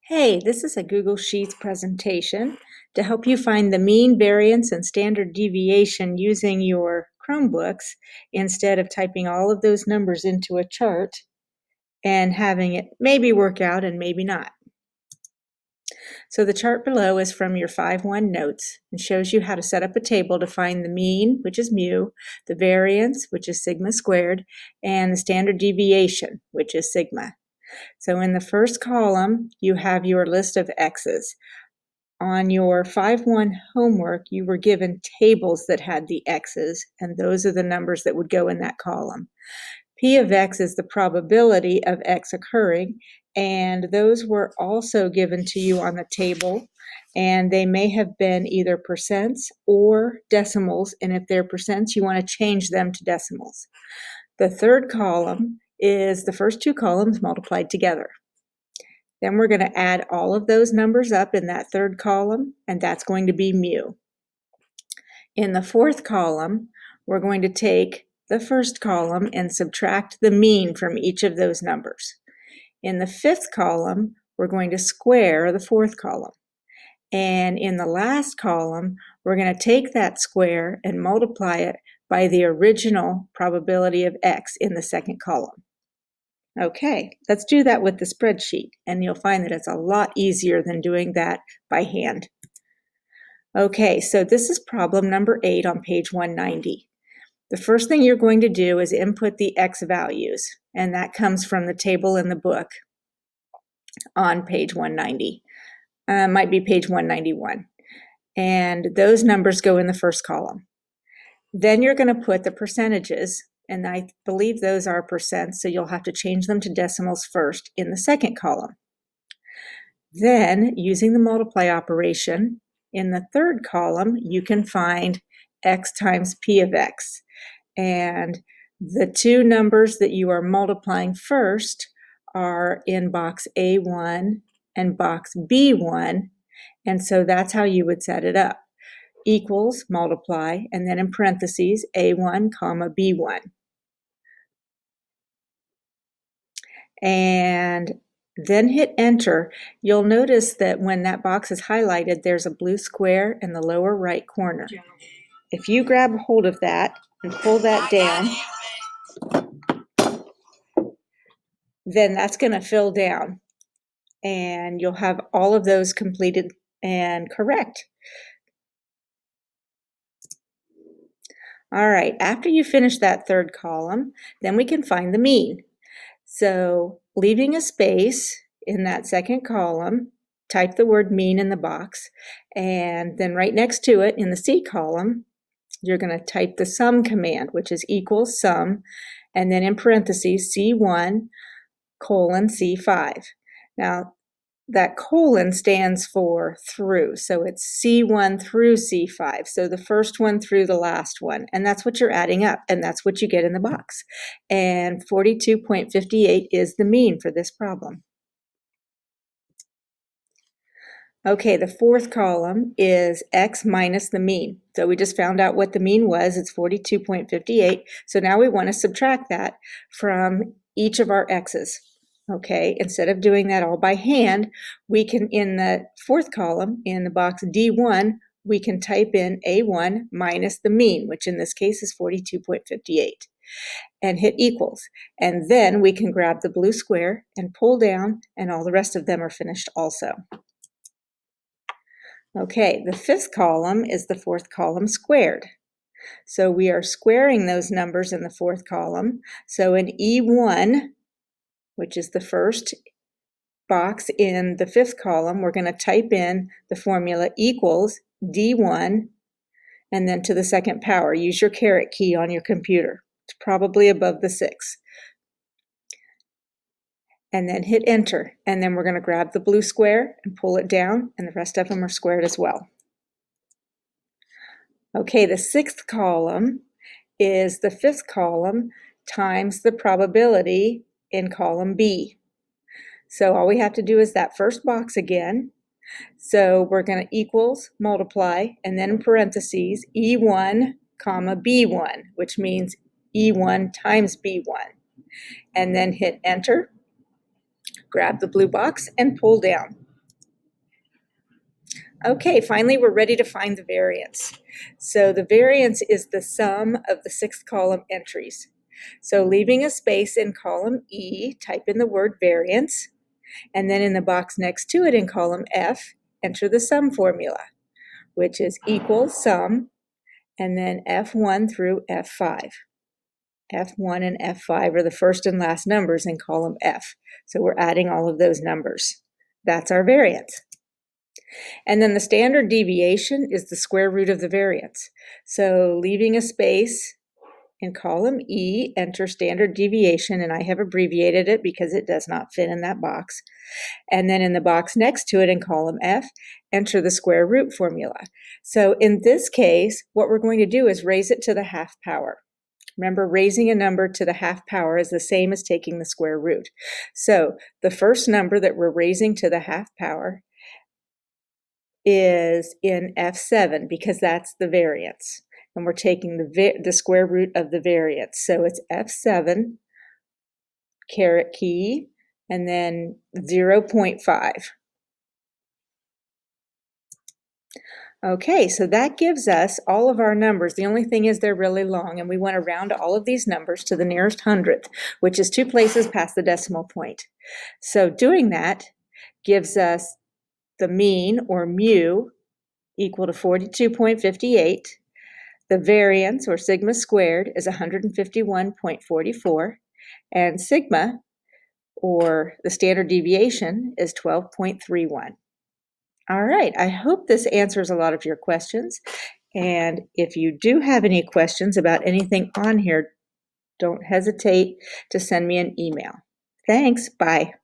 Hey, this is a Google Sheets presentation to help you find the mean, variance, and standard deviation using your Chromebooks instead of typing all of those numbers into a chart and having it maybe work out and maybe not. So the chart below is from your 5-1 notes and shows you how to set up a table to find the mean, which is mu, the variance, which is sigma squared, and the standard deviation, which is sigma. So in the first column, you have your list of x's. On your 5-1 homework, you were given tables that had the x's, and those are the numbers that would go in that column. P of x is the probability of x occurring, and those were also given to you on the table, and they may have been either percents or decimals, and if they're percents, you want to change them to decimals. The third column is the first two columns multiplied together. Then we're going to add all of those numbers up in that third column, and that's going to be mu. In the fourth column, we're going to take the first column and subtract the mean from each of those numbers. In the fifth column, we're going to square the fourth column. And in the last column, we're going to take that square and multiply it by the original probability of x in the second column. Okay, let's do that with the spreadsheet, and you'll find that it's a lot easier than doing that by hand. Okay, so this is problem number 8 on page 190. The first thing you're going to do is input the x values, and that comes from the table in the book on page 190. Might be page 191. And those numbers go in the first column. Then you're going to put the percentages, and I believe those are percents, so you'll have to change them to decimals first in the second column. Then, using the multiply operation, in the third column, you can find x times p of x. And the two numbers that you are multiplying first are in box A1 and box B1, and so that's how you would set it up. Equals, multiply, and then in parentheses, A1, comma, B1. And then hit enter. You'll notice that when that box is highlighted, there's a blue square in the lower right corner. If you grab hold of that and pull that down, then that's going to fill down, and you'll have all of those completed and correct. All right, after you finish that third column, then we can find the mean. So leaving a space in that second column, type the word mean in the box, and then right next to it in the C column, you're going to type the sum command, which is equals sum, and then in parentheses C1 colon C5. Now, that colon stands for through, so it's C1 through C5, so the first one through the last one, and that's what you're adding up, and that's what you get in the box. And 42.58 is the mean for this problem. Okay, the fourth column is x minus the mean. So we just found out what the mean was. It's 42.58. So now we want to subtract that from each of our x's. Okay, instead of doing that all by hand, we can, in the fourth column, in the box D1, we can type in A1 minus the mean, which in this case is 42.58, and hit equals. And then we can grab the blue square and pull down, and all the rest of them are finished also. Okay, the fifth column is the fourth column squared. So we are squaring those numbers in the fourth column. So in E1, which is the first box in the fifth column, we're going to type in the formula equals D1 and then to the second power. Use your caret key on your computer. It's probably above the 6. And then hit enter. And then we're going to grab the blue square and pull it down, and the rest of them are squared as well. Okay, the sixth column is the fifth column times the probability in column B. So all we have to do is that first box again. So we're going to equals, multiply, and then in parentheses, E1, comma, B1, which means E1 times B1. And then hit enter, grab the blue box, and pull down. Okay, finally, we're ready to find the variance. So the variance is the sum of the sixth column entries. So leaving a space in column E, type in the word variance, and then in the box next to it in column F, enter the sum formula, which is equal sum, and then F1 through F5. F1 and F5 are the first and last numbers in column F. So we're adding all of those numbers. That's our variance. And then the standard deviation is the square root of the variance. So leaving a space in column E, enter standard deviation, and I have abbreviated it because it does not fit in that box. And then in the box next to it in column F, enter the square root formula. So in this case, what we're going to do is raise it to the half power. Remember, raising a number to the half power is the same as taking the square root. So the first number that we're raising to the half power is in F7 because that's the variance. And we're taking the square root of the variance. So it's F7, caret key, and then 0.5. Okay, so that gives us all of our numbers. The only thing is they're really long, and we want to round all of these numbers to the nearest hundredth, which is 2 places past the decimal point. So doing that gives us the mean, or mu, equal to 42.58. The variance, or sigma squared, is 151.44, and sigma, or the standard deviation, is 12.31. All right, I hope this answers a lot of your questions. And if you do have any questions about anything on here, don't hesitate to send me an email. Thanks, bye.